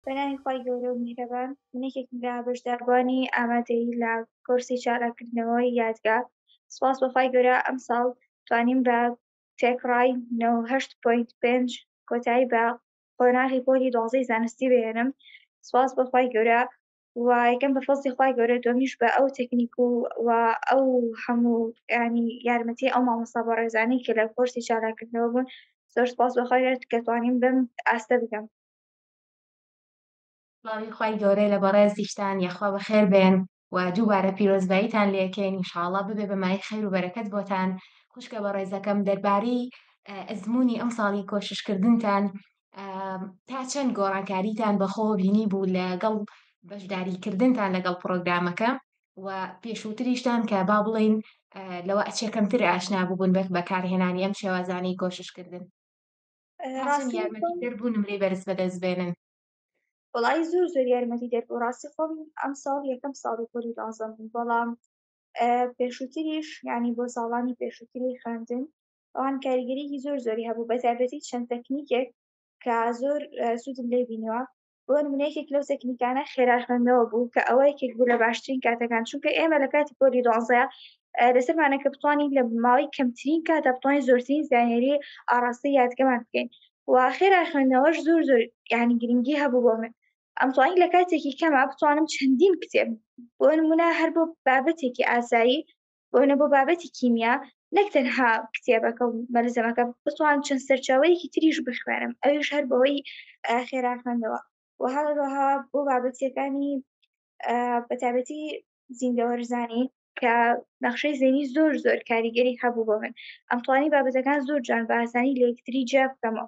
بەناوی خی گەورە و میهرەبان منێکێک لە بەشداربوانی ئامادەیی لە کۆرسی چالاکردنەوەی یادگار سوپاس بەخوای گەورە ئەم ساڵ توانیم بە تێکڕای 98.5 کۆتایی بە قۆناغی پۆلی 12ی زانستی بهێنم سوپاس بەخوای گەورە و یەکەم بە فەزڵی خوای گەورە دومیش بە ئەو تەکنیک و ئەو هەموو ینی یارمەتی ئەو مامۆستا بەڕێزانەی کە لە کۆرسی چالاکردنەوە بوون زۆر سوپاس بەخوای گەورە کە توانیم بم ئاستە بکەم. سڵاوی خوای گەورەی لە بەڕێزیشتان یەخوا بەخێر بێن و دووبارە پیرۆزباییتان لێ یەکەین ئینشاڵڵا ببێ بە مای خەیر و بەرەکەت بۆتان خوشکە بەڕێزەکەم دەربارەی ئەزمموی ئەم ساڵی کۆششکردنتان تا چەند گۆڕانکاریتان بەخۆ بینی بوو لەگەڵ بەشداریکردنتان لەگەڵ پرۆگرامەکە و پێشووتریشتان کە با بڵێین لەوە ئەچێکەمتر ئاشنا بووبوون بەکارهێنانی ئەم شێوازانەی کۆششکردن تا چەند ڕاستی یارمەتی خۆم دەربوونم لێ بەرز بەدەست بێنن. وەڵی زۆر یارمەتی دەربوو ڕاستی خۆم ئەم ساڵ یەکەم ساڵی پۆلی دازەم بوو بەڵام پێشووتریش ینی بۆ ساڵانی پێشووتری خوێندن ئەوان کاریگەریەکی زۆری هەبوو بە تایبەتی چەند تەکنیکێک کە زۆر سوودم لێ بینیوە بۆ نمونەیەکێک لەو تەکنیکانە خێرا خوێندنەوە بوو کە ئەوە یەکێک بوو لە باشترین کاتەکان چونکە ئێمە لە کاتی پۆلی 12 لەسەرمانە کە بتوانین لە ماوەی کەمترین کاتە بتوانین زۆرترین زانیاری ئاڕاستی یادگەمان بکەین و خێرا خوێندنەوەش زۆر ینی گرنگی هەبوو بۆ من ئەمتوانی لە کاتێکی کەمە بتوانم چەندین کتێب بۆ نمونە هەر بۆ بابەتێکی ئاسایی بۆ بابەتی کیمیا نەک تەنها کتێبەکە و مەلزەمەکە بتوانم چەند سەرچاوەیەکی تریش بخوێنم ئەویش هەر بەهۆی خێرا خوێندنەوە و هەروەها بۆ بابەتیەکانی بەتایبەتی زیندەوەرزانی کە نەخشەی زێنی زۆر کاریگەری هەبوو بۆ من ئەمتوانی بابەتەکان زۆر جوان بە ئاسانی لە یەکتری جیا بکەمەوە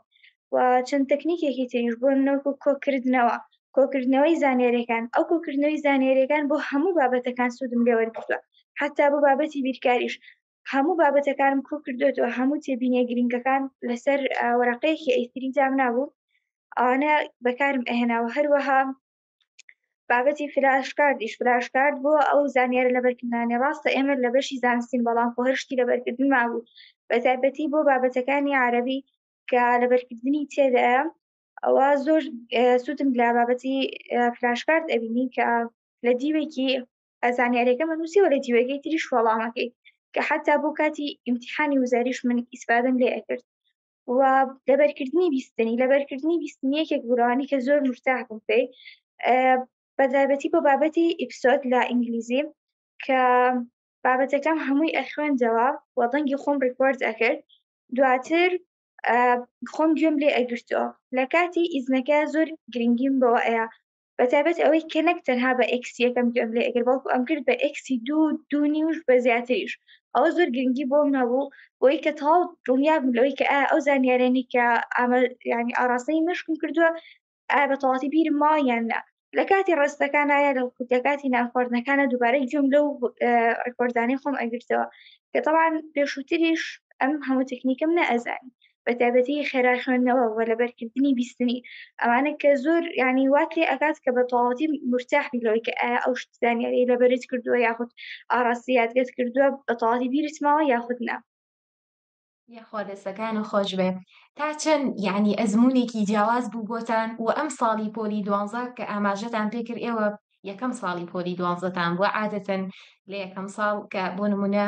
و چەند تەکنیکێکی تریش بۆ نەوەکو کۆکردنەوەی زانیاریەکان ئەو کۆکردنەوەی زانیاریەکان بۆ هەموو بابەتەکان سوودم لێ وەرگرتووە حتا بۆ بابەتی بیرکاریش هەموو بابەتەکانم کۆکردوێتەوە هەموو تێبینیە گرنگەکان لەسەر وەرەقەیەکی ئەیتری دام نابوو ئەوانە بەکارم ئەهێناوە هەروەها بابەتی فلاشکارد بۆ ئەو زانیارە لەبەرکردنانی ڕاستە ئێمە لە بەشی زانستین بەڵام خۆ هەرشتی لەبەرکردن مابوو بەتایبەتی بۆ بابەتەکانی عەرەبی کە لەبەرکردنی تێدایە ئەوە زۆر سوودم لە بابەتی فلاشکارد ئەبینی کە لە دیوێکی زانیاریەکەمە نووسیوە لە دیوەکەی تریش وەڵامەکەی کە حتا بۆ کاتی ئیمتیحانی وزاریش من ئیسفادەم لێ ئەکرد و لەبەرکردنی بیستنی یەکێک بوو لەوانەی کە زۆر مرتاح بووم پێی بەتایبەتی بۆ بابەتی ئیپسۆد لە ئینگلیزی کە بابەتەکەم هەمووی ئەخوێندەوە و دەنگی خۆم ڕیکۆرد ئەکرد دواتر خۆم گوێم لێ ئەگرتەوە لە کاتی ئیزنەکە زۆر گرنگیم بەوە ئەیە بەتایبەت ئەوەی کە نەک تەنها بە ئێکسی یەکەم گوێم لێ ئەگرت بەڵکو ئەم کرد بە ئێکسی دوو نیوش بە زیاتریش ئەوە زۆر گرنگی بۆم هەبوو بۆی کە تەواو دڵنیابووم لەوەی کە ئەو زانیاریانەی کە ینی ئاڕاستەی مەشقم کردووە ئایا بەتەواوەتی بیرم ماوە یان نا لە کاتی ڕستەکانە یا لە کاتی نانخواردنەکانە دووبارەی گوێم لەو ڕێکۆردانەی خۆم ئەگرتەوە کە تەڵان پێشووتریش ئەم هەموو تەکنیکەم نەئەزانی بەتایبەتی خێرا خوێندنەوە و لەبەرکردنی بیستنی ئەوانە کە زۆر ینی وات لێ ئەکات کە بەتەواوەتی مرتاح بی لەوەی کە ئایا ئەو زانیاریی لەبەرت کردووە یاخود ئاڕاستی یادگەت کردووە بەتەواوەتی بیرت ماوە یاخود نا. یاخوا دەستەکان و خۆش بێ تا چەند یعنی ئەزمموونێکی جیاواز بوو بۆتان و ئەم ساڵی پۆلی دوانزە کە ئاماژەتان پێکرد ئێوە یەکەم ساڵی پۆلی دوانزەتان بووە عادەتەن لە یەکەم ساڵ کە بۆ نمونە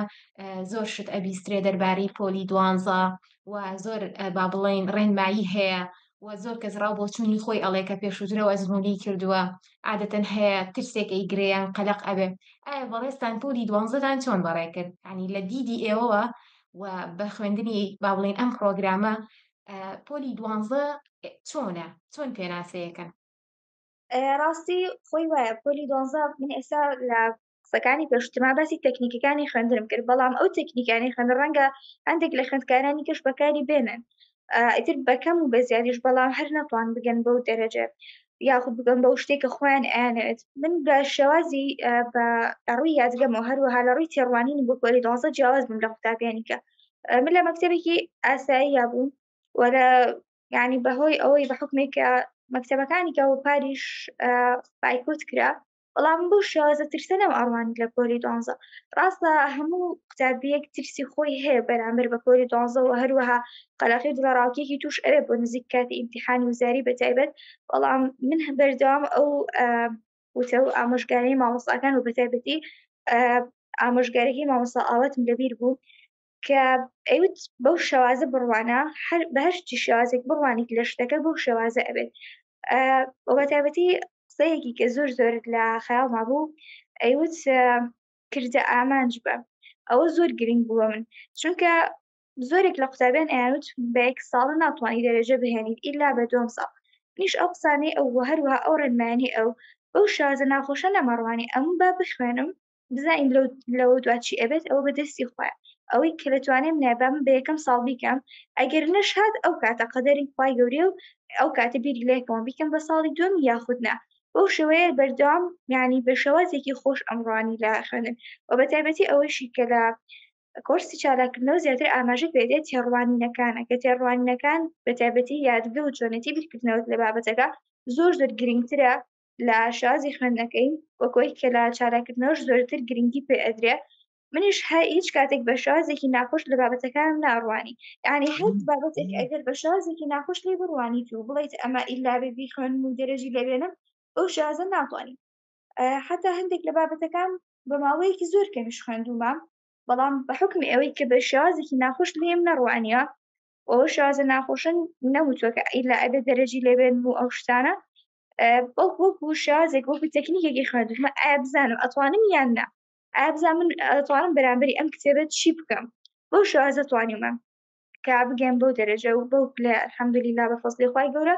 زۆر شت ئەبیسترێ دەربارەی پۆلی دوانزە و زۆر با بڵێن ڕێنمایی هەیە و زۆر کەس ڕاو بۆ چوونی خۆی ئەڵێ کە پێشووترەوە ئەزمموونی کردووە عادەتەن هەیە ترسێک ئەیگرەیان قەلق ئەبێ ئایا بەڕێستان پۆلی دوانزەتان چۆن بەڕێکرد ینی لە دیدی ئێوەوە و بە خوێندنی با بڵێن ئەم پرۆگرامە پۆلی دوانزە چۆن پێناسەیەکەن ڕاستی خۆی وایە پۆلی دۆنزە من ئێستا لە قسەکانی پێشترما باسی تەکنیکەکانی خوێندنم کرد بەڵام ئەو تەکنیکانی خوێندن ڕەنگە هەندێک لە خوێندکارانی کەش بەکاری بێنن ئیتر بەکەم و بەزیادیش بەڵام هەر نەتوان بگەن بەو دەرەجە یاخود بگەن بەو شتێکە خۆیان ئەیانەوێت من بە شێوازی بە ڕووی یادگەمەوە هەروەها لە ڕووی تێڕوانینی بۆ پۆلی دۆنزە جیاواز بووم لە قوتابیانی کە من لە مەکتەبێکی ئاساییە بووم وەرە یعنی بەهۆی ئەوەی بە حکمێک کە مەکتەبەکانی کە و پاریش بایکۆت کرا بەڵام بەو شێوازە ترسە نەم ئەڕوانی لە پۆلی 12. ڕاستە هەموو قوتابیەک ترسی خۆی هەیە بەرامبەر بە پۆلی 12 و هەروەها قەلەقی دڵەڕاوکێکی توش ئەوێ بۆ نزیک کاتی ئیمتیحانی وزاری بەتایبەت، بەڵام من بەردەوام ئەو وتە و ئامۆژگاریی مامۆستاکان و بەتایبەتی ئامۆژگاریەکەی مامۆستا ئاواتم لەبیر بوو کە ئەیوت بەو شێوازە بڕوانە بە هەر چی شێوازێک بڕوانیت لە شتەکە بەو شێوازە ئەبێت. بە بەتایبەتی قسەیەکی کە زۆر لە خەیاڵما بوو ئەیوت کردە ئامانج بە. ئەوە زۆر گرنگ بووە من، چونکە زۆرێک لە قوتابیان ئەیانوت بە یەک ساڵە ناتوانانی دەرەجە بهێنیت ئیلا بە دووەم ساڵ. منیش ئەو قسانەی ئەو هەروەها ئەو ڕێنمایانەی ئەو بەو شێوازە ناخۆشە نەمەڕوانی ئەموو با بخوێنم بزانین لەوە دوا چی ئەبێت ئەوە بەدەستی خوایە. ئەوەی کە لەتوانێم نایبم بە یەکەم ساڵ بیکەم ئەگەر نەش هات ئەو کاتە قەدەری خوای گەورەیە و ئەو کاتە بیری لە یەکەوە بیکەم بە ساڵی دووەم یاخود نا. بەو شێوەیە بەردەوام یعنی بە شێوازێکی خۆش ئەمڕوانی لە خوێندن و بەتایبەتی ئەوەشی کە لە کۆرسی چالاکردنەوە زیاتر ئاماژە پێدێت تێڕوانینەکانە کە تێڕوانینەکان بەتایبەتی یادگە و چۆنێتی بیرکردنەوەت لە بابەتەکە زۆر گرنگترە لە شازی خوێندنەکەی وەکۆی کە لە چالاکردنەوەش زۆرتر گرنگی پێ ئەدرێ. منیش هیچ کاتێک بە شازێکی ناخۆش لە بابەتەکانم ناڕوانی، یعنی هەر بابەتێک ئەگەر بە شازێکی ناخۆش لێ بڕوانیت و بڵیت ئەمە ئیلا بێ بیخوێنم و دەرەجی لێبێنم ئەو شازە ناتوانین. حتا هەندێک لە بابەتەکان بە ماوەیەکی زۆر کەمیش خوێندوومە، بەڵام بە حکمی ئەوەی کە بە شێوازێکی ناخۆش لێم نەڕوانیوە و ئەو شێوازە ناخۆشن نەوتووە کە ئیلا ئەبێ دەرەجی لێبێنم و ئەو شتانە، وەکو شێوازێک وەکو تەکنیکێکی خوێندوومە ئایا بزانم ئەتوانم یان نا، ئایا بزانم من ئەتوانم بەرامبەری ئەم کتێبە چی بکەم. بەو شێوازە توانیومە کە بگەم بەو دەرەجە و بەو پلە الحەمدولیلا بە فەزلی خوای گەورە.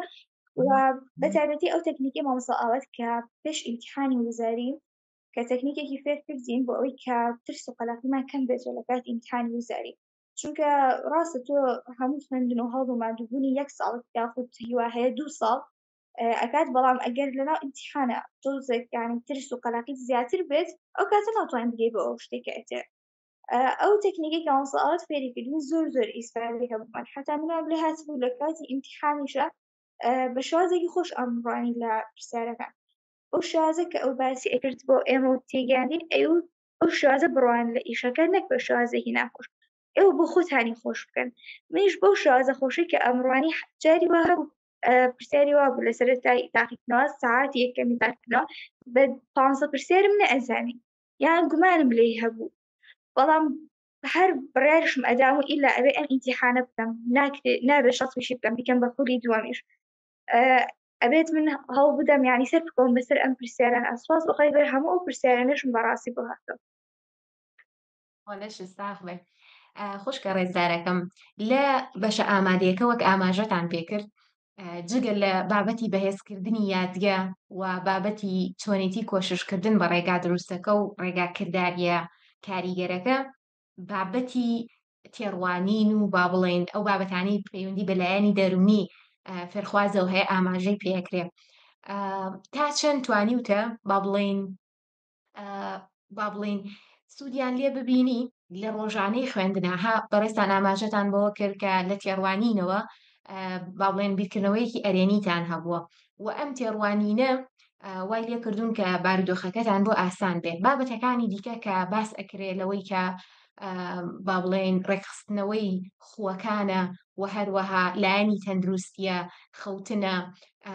و بەتایبەتی ئەو تەکنیکەی مامۆستا ئاوات کە پێش ئیمتیحانی وزاری کە تەکنیکێکی فێر کردین بۆ ئەوەی کە ترس و قەلەقیمان کەم بێتەوە لە کاتی ئیمتیحانی وزاری، چونکە ڕاستە تۆ هەموو خوێندن و هەڵ و ماندووبوونی یەک ساڵ یاخود هیوا هەیە 2 ساڵ ئەکات، بەڵام ئەگەر لەناو ئیمتیحانە تۆزێک یانی ترس و قەلەقیت زیاتر بێت ئەو کاتە ناتوانین بگەی بۆ ئەو شتێکە ئەتێ. ئەو تەکنیکەی کە مامۆستا ئاوات فێریکردین زۆر ئیسپادەی هەبوومان، حتا منیان لێ هاتبوو لە کاتی ئیمتیحانیشە بە شێوازێکی خۆش ئەمڕوانی لە پرسیارەکان. ئەو شێوازە کە ئەو باسی ئەکرد بۆ ئێمە و تێگەیاندین ئەیوت ئەو شێوازە بڕوان لە ئیشەکە نەک بە شێوازێکی ناخۆش، ئێوە بۆ خۆتانی خۆش بکەن. منیش بەو شێوازە خۆشی کە ئەمڕوانی جاری وا هەبوو پرسیاری وا بوو لە سەرەتای تاقیکردنەوە سەعاتی یەکەمی تاقیکردنەوە بە 15 پرسیارم نەئەزانی یان گومانم لێی هەبوو، بەڵام هەر بڕیارشم ئەدام و ئیلا ئەبێ ئەم ئیمتیحانە بکەم نابێ شەسویشی بکەم بیکەم بە پولی دووەمیش. ئەبێت من هەڵ بدەم یعنی سەر بکەوم بەسەر ئەم پرسیارانە. سوپاس بەخوای گەورە هەموو ئەو پرسیارانەشم بەڕاستی بۆ هاتەوە. لەش ساغ بێ خوشکە ڕێزدارەکەم لە بەشە ئامادەیەکە وەک ئاماژەتان پێکرد جگە لە بابەتی بەهێزکردنی یادگە و بابەتی چۆنێتی کۆششکردن بە ڕێگا دروستەکە و ڕێگا کرداریە کاریگەرەکە بابەتی تێڕوانین و با بڵێن ئەو بابەتانەی پەیوەندی بەلایەنی دەرونی فێرخوازەوە هەیە ئاماژەی پێکرێ تا چەند توانیوتە با بڵێن سوودیان لێ ببینی لە ڕۆژانەی خوێندنەها بەڕێستان ئاماژەتان بەوە کرد کە لە تێڕوانینەوە با بڵێن بیرکردنەوەیەکی ئەرێنیتان هەبووە و ئەم تێڕوانینە وای لێ کردوون کە بارودۆخەکەتان بۆ ئاسان بێت. بابەتەکانی دیکە کە باس ئەکرێت لەوەی کە با بڵێن ڕێکخستنەوەی خووەکانە و هەروەها لایەنی تەندروستیە خەوتنە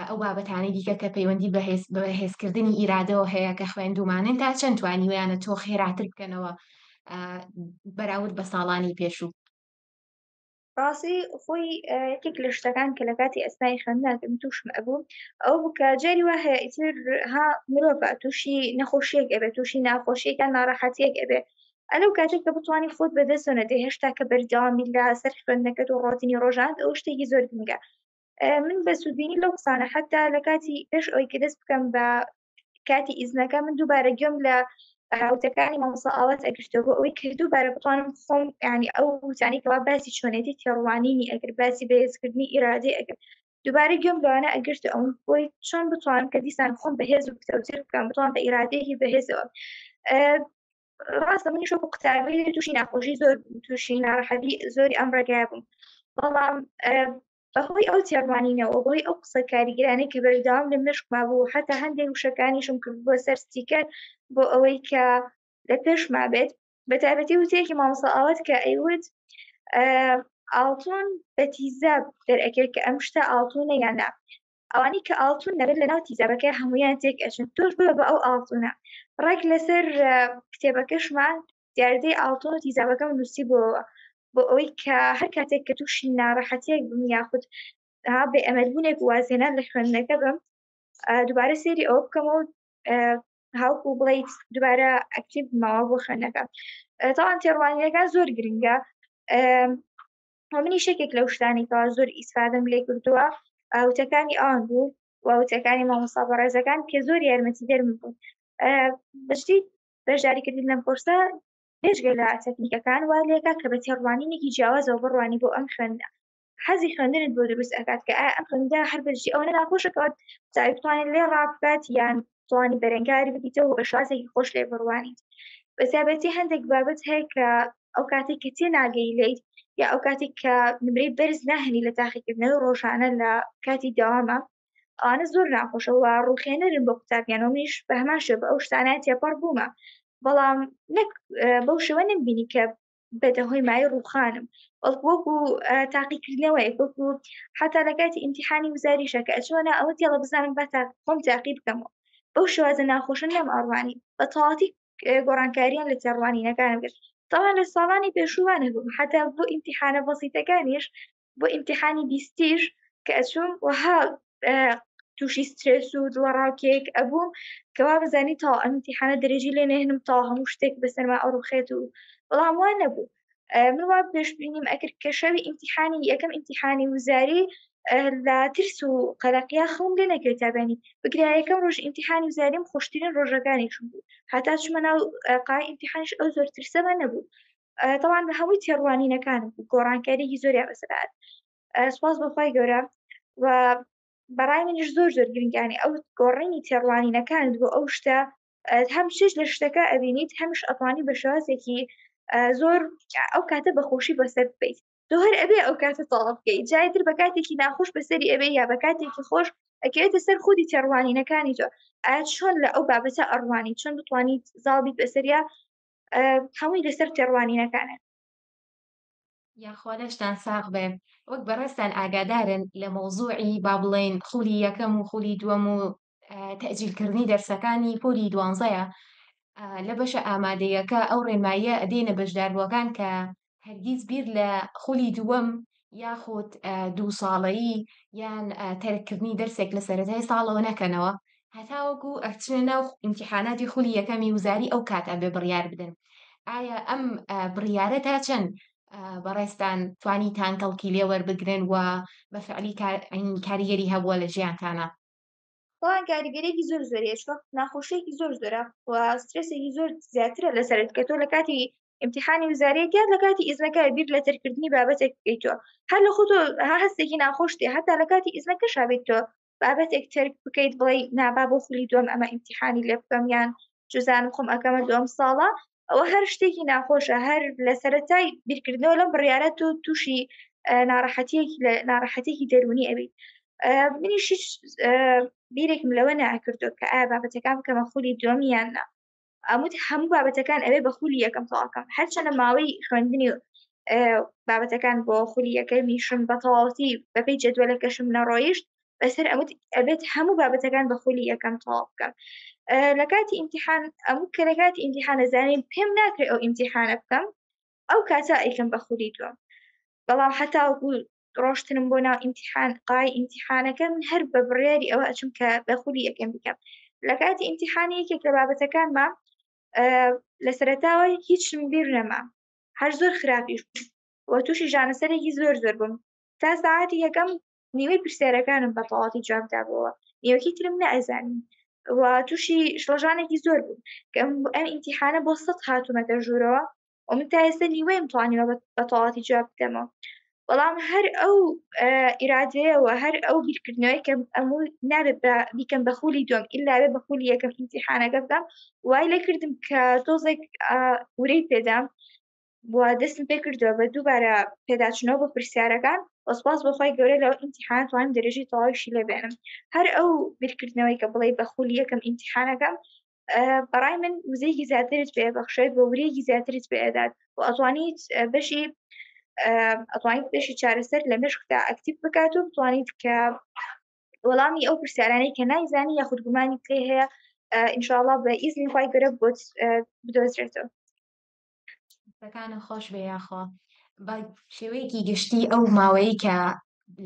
ئەو بابەتانەی دیکە کە پەیوەندی بەهێزکردنی ئیرادەوە هەیە کە خوێندومانن تا چەند توانیویانە تۆ خێراتر بکەنەوە بەراورد بە ساڵانی پێشوو. ڕاستی خۆی یەکێک لە شتەکان کە لە کاتی ئەسنای خوێندنەکەم تووشم ئەبوو ئەو بوو کە جاری وا هەیە ئیتر مرۆڤە تووشی نەخۆشیەک ئەبێت تووشی ناخۆشیەکان ناڕەحەتیەک ئەبێ ئەلەو کاتێک کە بتوانانی خۆت بەدەستەوە دێ هێشتا کە بەردەوامی لە سەر خوێندنەکەت و ڕۆتینی ڕۆژانت ئەو شتێکی زۆر گرنگە. من بە سوودبینی لەو قسانە حتا لە کاتی پێش ئەوەی کە دەست بکەم بە کاتی ئیزنەکە من دووبارە گوێم لە هاوتەکانی مامۆستا ئاوات ئەگرتەوە بۆ ئەوەی کە دووبارە بتوانم خۆم یعنی ئەو وتانی کەوا باسی چۆنێتی تێڕوانینی ئەگەر باسی بەهێزکردنی ئیرادەی ئەگەر دووبارە گوێم لەوانە ئەگرتە ئەو بۆی چۆن بتوانم کە دیسان خۆم بەهێز و کتەوتر بکەم بتوانم بە ئیرادەیەکی بەهێزەوە. ڕاستە منیش وەکو قوتابی تووشی ناخۆشی زۆر تووشی ناڕەحەتی زۆری ئەم ڕێگایە بووم، بەڵام بەهۆی ئەو تێڕوانینەوە بەهۆی ئەو قسە کاریگەرانەی کە بەردەوام لە مێشکما بوو حتا هەندێک وشەکانیشم کرد بۆ سەر ستیکەر بۆ ئەوەی کە لە پێشما بێت بەتایبەتی وتەیەکی مامۆستا ئاوات کە ئەیوت ئاڵتون بە تیزە دەرئەکرێت کە ئەم شتە ئاڵتونە یان نا ئەوانەی کە ئاڵتون دەبێت لەناو تیزابەکەی هەمویان تێک ئەچن تۆش ببە بە ئەو ئاڵتونە ڕێک لەسەر کتێبەکەشمان دیاردەی ئاڵتون و تیزابەکەم نووسی بۆەوە بۆ ئەوەی کە هەر کاتێک کە تووشی ناڕەحەتیەک بم یاخود بێئەمەدبوونێک وازێنان لە خوێندنەکە بم دووبارە سێری ئەوە بکەمەوە هاوکو بڵیت دووبارە ئەکتیڤ بمەوە بۆ خوێندنەکە تاوان تێڕوانینەکان زۆر گرنگە منیش یەکێک لەو شتانێکەوە زۆر ئیسفادەم لێ کردووە وتەکانی ئەوان بوو و وتەکانی مامۆستا بەڕێزەکان کە زۆر یارمەتیدەرم بوون بەشتی بەشداریکردن لەم کۆرسە پێشگە لە تەکنیکەکان وا لێکات کە بە تێڕوانینێکی جیاوازەوە بڕوانی بۆ ئەم خوێندنە حەزی خوێندنت بۆ دروست ئەکات کە ئایا ئەم خوێندنە هەر بەشتی ئەوە ناخۆشەکەوت چاوی بتوانێت لێ ڕابکات یان توانی بەرەنگاری بکەیتەوە بە شێوازێکی خۆش لێ بڕوانیت بەتایبەتی هەندێک بابەت هەیە کە ئەو کاتێک کە تێناگەی لێیت یا ئەو کاتێک کە نمرەی بەرز ناهێنی لە تاقیکردنەوەی ڕۆژانە لە کاتی داوامە ئەوانە زۆر ناخۆشە و ڕووخێنەرن بۆ قوتابیانەوە منیش بە هەمان شێوە بە ئەو شتانە تێپەڕ بوومە بەڵام نەک بەو شێوە نەمبینی کە بەدەهۆی مای ڕووخانم بەڵکو وەکو تاقیکردنەوەیەک وەکو حتا لە کاتی ئیمتیحانی وزاریشە کە ئەچوونە ئەوە تێڵە بزانم بە خۆم تاقی بکەمەوە بەو شێوازە ناخۆشە نەم ئەڕوانی بە تەواوەتی گۆڕانکاریان لە تێڕوانینەکانم کرد تەواو لە ساڵانی پێشووانە بووم حتا بۆ ئیمتیحانە بەسیتەکانیش بۆ ئیمتیحانی بیستیش کە ئەچووم وەها تووشی سترێس و دڵەڕاوکێک ئەبووم کەوا بزانی تاوا ئەم ئیمتیحانە دەرەجی لێ نەهێنم تاوا هەموو شتێک بەسەرما ئەڕوخێت و بەڵام وان نەبوو من وا پێشبینیم ئەکرد کە شەوی ئیمتیحانی یەکەم ئیمتیحانی وزاری لە ترس و قەلەقیا خەوم لێ نەکەوێت تابێنی بگریا یەکەم ڕۆژ ئیمتیحانی وزاریم خۆشترین ڕۆژەکانیشم بوو هەتا چوومە ناو قای ئیمتیحانیش ئەو زۆر ترسەمە نەبوو طبعا بە هەمووی تێڕوانینەکانم بوو گۆڕانکاریی زۆریان بەسەر هات سوپاس بۆ خی گەورە و بەڕای منیش زۆر زۆر گرنگانی ئەو گۆڕینی تێڕوانینەکانت بۆ ئەو شتە هەم شش لە شتەکە ئەبینیت هەمیش ئەتوانی بە شێوازێکی زۆر ئەو کاتە بەخۆشی بەسەر بکەیت تۆ هەر ئەبێ ئەو کاتە تەواو بکەیت جای تر بە کاتێکی ناخۆش بەسەری ئەبێ یا بە کاتێکی خۆش ئەکەوێتە سەر خودی تێڕوانینەکانی تۆ ئایا چۆن لە ئەو بابەتە ئەڕوانی چۆن بتوانیت زاڵ بیت بەسەریا هەمووی لەسەر تێڕوانینەکانە یاخوا لەشتان ساغ بێ وەک بەڕێستان ئاگادارن لە مۆزوعی با بڵێن خولی یەکەم و خولی دووەم و تەجیلکردنی دەرسەکانی پۆلی دوانزەیە لە بەشە ئامادەیەکە ئەو ڕێنماییە ئەدێنە بەشداربووەکان کە هەرگیز بیر لە خولی دووەم یاخود دوو ساڵەیی یان تەرکردنی دەرسێک لە سەرەتای ساڵەوە نەکەنەوە هەتاوەکو ئەچنە ناو ئیمتیحاناتی خولی یەکەمی وزاری ئەو کات ئەبێ بڕیار بدەن ئایا ئەم بڕیارە تا چەند بەڕێستان توانیتان کەڵکی لێ وەربگرن و بە فعلی کاریگەری هەبووە لە ژیانتانە بەڵام کاریگەریەکی زۆر زۆریە وەخت ناخۆشیەکی زۆر زۆرە و سترێسێکی زۆر زیاترە لەسەرت کە تۆ لە کاتی ئیمتیحانی وزارەیەکیان لە کاتی ئیزنەکە بیر لە تەرکردنی بابەتێک بکەیتەوە هەر لە خۆتۆ هەستێکی ناخۆش تێ هەتا لە کاتی ئیزنەکەشا بێت تۆ بابەتێک تەرک بکەیت بڵێ نابا بۆ خولی دووەم ئەمە ئیمتیحانی لێ بکەم یان جوزانم خۆم ئەکەمە دووەم ساڵە ئەوە هەر شتێکی ناخۆشە هەر لە سەرەتای بیرکردنەوە لەم بڕیارە تۆ تووشی ناڕەحەتێکی دەرونی ئەبیت منیش هیچ بیرێکم لەوە ناکردو کە ئایا بابەتەکان بکەمە خولی دووەم یان نا هەموو بابەتەکان ئەوێ بە خولی یەکەم تەواوکەم هەرچەندە ماوەی خوێندنی بابەتەکان بۆ خولی یەکەمیشم بە تەواوەتی بەپێی جەدوەلەکەشم نەڕۆیشت بەسەر ئەبێت هەموو بابەتەکان بە خولی یەکەم تەواو بکەم لە کاتی ئیمتیحان ئەموو کە لە کاتی ئیمتیحان دەزانین پێم ناکرێت ئەو ئیمتیحانە بکەم ئەو کاتە ئەیکەم بە خولی دووەم بەڵام هەتاوەکو ڕۆشتنم بۆ ناو ئیمتیحان قای ئیمتیحانەکە من هەر بە بڕیاری ئەوە ئەچم کە بە خولی یەکەم بکەم لە کاتی ئیمتیحانی یەکێک لە بابەتەکانما لە سەرەتاوە هیچم بیر نەما هەر زۆر خراپیش بوو وە تووشی ژانەسەرێکی زۆر زۆر بووم تا ساعاتی یەکەم نیوەی پرسیارەکانم بە تەواوەتی جوابدا بووە نیوەکی ترم نەئەزانی و تووشی شڵەژانێکی زۆر بوو کە ئەم ئیمتیحانە بۆ 100 هاتوومەتە ژوورەوە و من تا ئێستا نیوەیم توانیوە بە تەواوەتی جواب بدەمەوە بەڵام هەر ئەو ئیرادەیەوە هەر ئەو بیرکردنەوەی کە ئەموو نابێت بیکەم بە خولی دووەم ئللا بێ بە خولی یەکەم ئیمتیحانەکە بکەم وای لێ کردم کە تۆزێک ورەی پێدام بووە دەستم پێ کردووە بە دووبارە پێداچنەوە بۆ پرسیارەکان وەسپاس بۆ خی گەورە لەو ئیمتیحانە توانم دەرەجەی تەواویشی لێبێنم. هەر ئەو بیرکردنەوەی کە بڵێ بە خولی یەکەم ئیمتیحانەکەم بەڕای من وزەیەکی زیاترت پێ دەبەخشێت بە ورەیەکی زیاترت پێ ئەدات و ئەتوانیت بەشی ئەتوانیت بەشی چارەسەر لە مێشکتا ئەکتیڤ بکات و بتوانیت کە وەڵامی ئەو پرسیارانەی کە نایزانی یاخود گومانیت لێ هەیە ئینشاءڵڵا بە ئیزنی خی گەورە بۆت بدۆزرێتەوە. دەستەکانت خۆش بێ یاخوا بە شێوەیەکی گشتی ئەو ماوەیە کە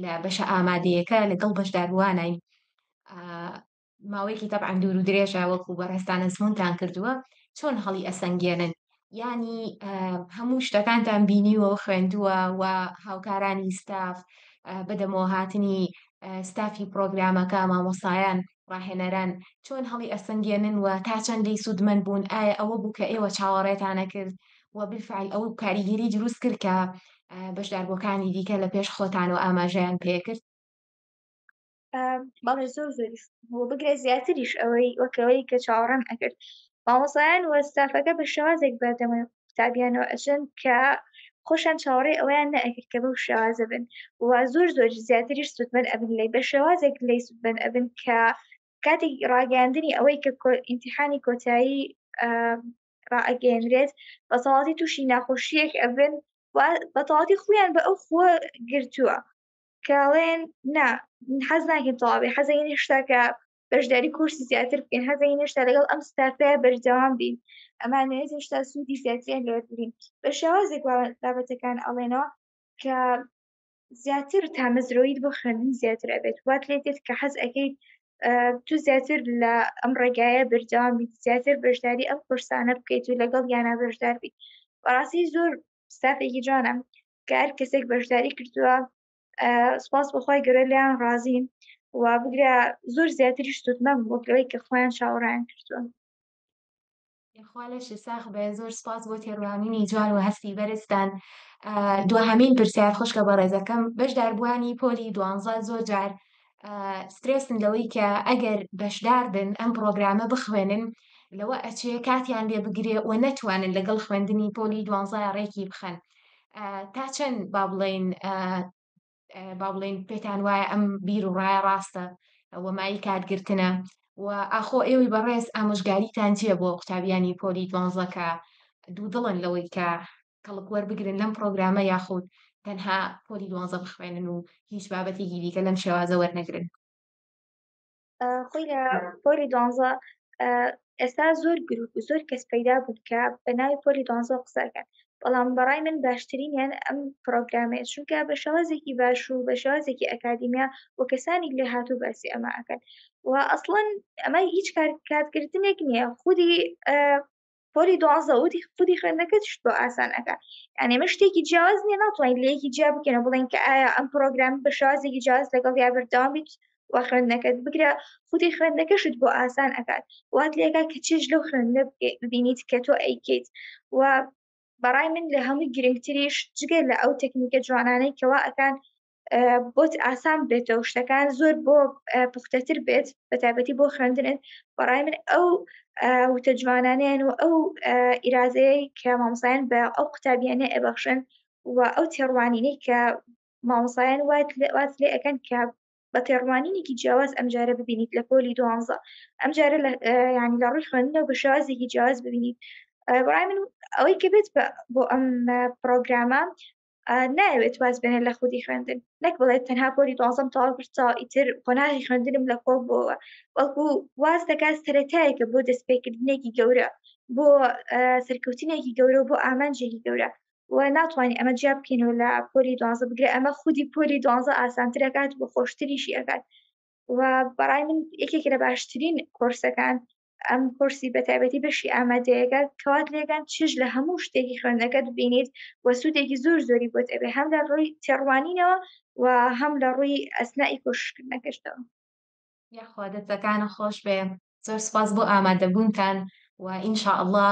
لە بەشە ئامادەیەکە لەگەڵ بەشداروانین ماوەیەکی تەبعەن دوور و درێژە وەکو بەڕێستان ئەزموونتان کردووە چۆن هەڵی ئەسەنگێنن یانی هەموو شتەکانتان بینیوە و خوێندووە و هاوکارانی ستاف بەدەمەوە هاتنی ستافی پرۆگرامەکە مامۆسایان ڕاهێنەران چۆن هەڵی ئەسەنگێنن و تا چەند لی سوودمەند بوون ئایا ئەوە بوو کە ئێوە چاوەڕێتانە کرد و بالفعل ئەو کاریگەری دروست کرد کە بەشداربووەکانی دیکە لە پێش خۆتان و ئاماژەیان پێکرد؟ بەڵێ زۆریش بۆ بگرێ زیاتریش ئەوەی وەکەوەی کە چاوەڕێم ئەکرد مامۆسایان وە ستافەکە بە شێوازێک بەردەمە قوتابیانەوە ئەچن کە خۆشیان چاوەڕێی ئەویان نەئەکرد کە بەو شێوازە بن و زۆر زیاتریش سوودمەند ئەبن لێی بە شێوازێک لێی سوودمەند ئەبن کە کاتێک ڕاگەاندنی ئەوەی کە ئیمتیحانی کۆتایی ڕائەگەیەنرێت بەتەواوەتی تووشی ناخۆشیەک ئەبن بەتەواوەتی خۆیان بە ئەو خۆ گرتووە کەڵێن نا حەز ناکەین تەواو بێ حەزەکەین هێشتا کە بەشداری کورسی زیاتر بکەین حەزەکەین هێشتا لەگەڵ ئەم ستافەیە بەردەوام بین ئەمانەوێت هێشتا سوودی زیاتریان لێ وەربگرین بە شێوازێک بابەتەکان ئەڵێنەوە کە زیاتر تامەزرۆیت بۆ خوێندن زیاتر ئەبێت وات لێ دێت کە حەز ئەەکەیت تو زیاتر لە ئەم ڕێگایە بەردەوام بیت زیاتر بەشداری ئەم کورسانە بکەیت و لەگەڵ یانە بەشدار بیت بەڕاستی زۆر ستافێکی جوانە کە هەر کەسێک بەشداری کردووە سوپاس بەخوای گەورە لیان ڕازین و بگرە زۆر زیاتریش سوودمەند بوو وەک لەوەی کە خۆیان چاوەڕێیان کردووە. خوا لەشی ساخ بێ زۆر سپاس بۆ تێڕوانینی جوان و هەستی بەرزتان دوهەمین پرسیار خوشکە بە ڕێزەکەم بەشداربووانی پۆلی 12 زۆر جار سترێسن لەوەی کە ئەگەر بەشدار بن ئەم پرۆگرامە بخوێنن لەوە ئەچێ کاتیان لێ بگرێ و نەتوانن لەگەڵ خوێندنی پۆلی 12 ڕێکی بخەن تا چەند با بڵێن پێتان وایە ئەم بیر و ڕایە ڕاستە وەمایی کاتگرتنە و ئاخۆ ئێوەی بەڕێز ئامۆژگاریتان چییە بۆ قوتابیانی پۆلی 12 کە دوو دڵن لەوەی کە کەڵک وەربگرن لەم پرۆگرامە یاخود تەنها پۆلی 12 بخوێنن و هیچ بابەتێکی دیکە لەم شێوازە وەرنەگرن؟ خۆی لە پۆلی 12 ئێستا زۆر گروپ و زۆر کەس پەیدا بوون کە بە ناوی پۆلی 12 قسەکەن بەڵام بەڕای من باشترینیان ئەم پرۆگرامەیە چونکە بە شێوازێکی باش و بە شێوازێکی ئەکادیمیا و کەسانی لێ هاتوو باسی ئەمە ئەکەن و ئەسڵەن ئەمە هیچ کاتگرتنێک نییە خودی پۆلی 12 وتی خودی خوێندنەکەتیش بۆ ئاسان ئەکات یانێ ئێمە شتێکی جیاواز نییە ناتوانین لە یەکی جیا بکەین و بڵێن کە ئایا ئەم پرۆگرام بە شێوازێکی جیاواز لەگەڵ یا بەردەوام بیت و خوێندنەکەت بگرە خودی خوێندنەکەشت بۆ ئاسان ئەکات وات لێ ئەکات کە چێژ لەو خوێندنە ببینیت کە تۆ ئەیکەیت و بەڕای من لە هەمووی گرنگتریش جگە لە ئەو تەکنیکە جوانانەی کەوا ئەکان بۆت ئاسان بێتەوە شتەکان زۆر بۆ پوختەتر بێت بەتایبەتی بۆ خوێندنت بەڕای من ئەو وتە جوانانیان و ئەو ئیرازەیەی کە مامۆسایان بە ئەو قوتابیانە ئەبەخشن و ئەو تێڕوانینەی کە مامۆسایان وات لێ ئەکەن کە بە تێڕوانینێکی جیاواز ئەمجارە ببینیت لە پۆلی 12 ئەمجارە ینی لە ڕووی خوێندنەوە بە شێوازێکی جیاواز ببینیت بەڕای من ئەوەی کە بێت بۆ ئەم پرۆگرامە نایەوێت واز بێنێت لە خودی خوێندن نەک بڵێت تەنها پۆلی 12 تەواو کرد تا ئیتر قۆناغی خوێندنم لە کۆڵ بووەوە بەڵکو واز دەکات سەرەتایەکە بۆ دەستپێکردنێکی گەورە بۆ سەرکەوتنێکی گەورە بۆ ئامانجێکی گەورە و ناتوانین ئەمە جیا بکەینەوە لە پۆلی 12 بگرێ ئەمە خودی پۆلی 12 ئاسانتر ئەکات بۆ خۆشتریشی ئەکات و بەڕای من یەکێک لە باشترین کۆرسەکان ئەم کورسی بەتایبەتی بەشی ئامادەیەەکە کەوات لێگەن چش لە هەموو شتێکی خوێندنەکەت ببینیت وە سوودێکی زۆری بۆت ئەبێ هەم لە ڕووی تێڕوانینەوە و هەم لە ڕووی ئەسنایی کۆشکردنەکەشتەوە یاخوا دەستەکانە خۆش بێ زۆر سپاس بۆ ئامادەبوونتان و ئینشاءالله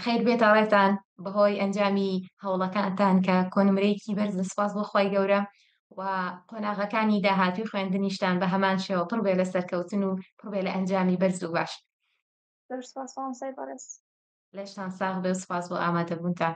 خێر بێتە ڕێتان بەهۆی ئەنجامی هەوڵەکانتان کە کۆنمرەیەکی بەرزە سپاس بۆ خی گەورە و قۆناغەکانی داهاتوی خوێندنیشتان بە هەمان شێوە پڕ بێ لە سەرکەوتن و پڕ بێ لە ئەنجامی بەرز و باش زۆر سپاس مامۆستای بەڕێز لەشتان ساغ بێ و سپاس بۆ ئامادەبوونتان